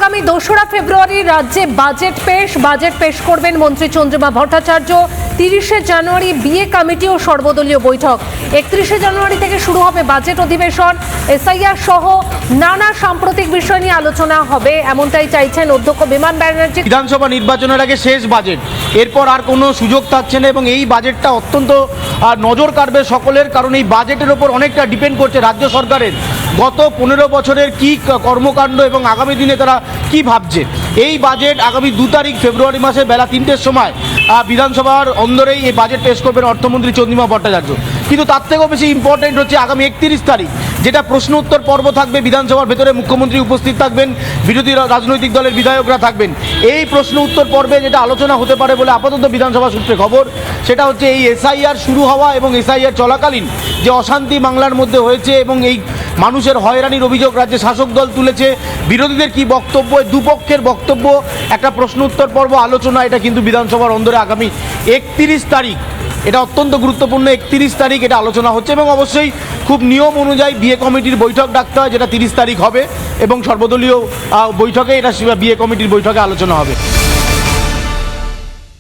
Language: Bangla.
আগামী 2রা ফেব্রুয়ারি রাজ্যে বাজেট পেশ করবেন মন্ত্রী চন্দ্রিমা ভট্টাচার্য। 30শে জানুয়ারি বিএ কমিটি ও সর্বদলীয় বৈঠক। 31শে জানুয়ারি থেকে শুরু হবে বাজেট অধিবেশন। এসআইআর সহ নানা সাম্প্রতিক বিষয় নিয়ে আলোচনা হবে, এমনটাই চাইছেন অধ্যক্ষ বিমান ব্যানার্জি। বিধানসভা নির্বাচনের আগে শেষ বাজেট, এরপর আর কোনো সুযোগ থাকছে না এবং এই বাজেটটা অত্যন্ত নজর কাড়বে সকলের, কারণ এই বাজেটের ওপর অনেকটা ডিপেন্ড করছে রাজ্য সরকারের গত 15 বছরের কি কর্মকাণ্ড এবং আগামী দিনে তারা কি ভাবছে। এই বাজেট আগামী 2 তারিখ ফেব্রুয়ারি মাসে বেলা 3টের সময় বিধানসভার অন্দরেই এই বাজেট পেশ করবেন অর্থমন্ত্রী চন্দ্রিমা ভট্টাচার্য। কিন্তু তার থেকেও বেশি ইম্পর্টেন্ট হচ্ছে আগামী 31 তারিখ যেটা প্রশ্ন উত্তর পর্ব থাকবে। বিধানসভার ভেতরে মুখ্যমন্ত্রী উপস্থিত থাকবেন, বিরোধী রাজনৈতিক দলের বিধায়করা থাকবেন। এই প্রশ্ন উত্তর পর্বে যেটা আলোচনা হতে পারে বলে আপাতত বিধানসভা সূত্রে খবর, সেটা হচ্ছে এই এসআইআর শুরু হওয়া এবং এসআইআর চলাকালীন যে অশান্তি বাংলার মধ্যে হয়েছে এবং এই মানুষের হয়রানির অভিযোগ রাজ্যে শাসক দল তুলেছে, বিরোধীদের কি বক্তব্য, দুপক্ষের বক্তব্য, একটা প্রশ্ন উত্তর পর্ব আলোচনা। এটা কিন্তু বিধানসভার অন্দরে আগামী 31 তারিখ, এটা অত্যন্ত গুরুত্বপূর্ণ। 31 তারিখ এটা আলোচনা হচ্ছে এবং অবশ্যই খুব নিয়ম অনুযায়ী বিএ কমিটির বৈঠক ডাকতে হয়, যেটা 30 তারিখ হবে এবং সর্বদলীয় বৈঠকে এটা বিএ কমিটির বৈঠকে আলোচনা হবে।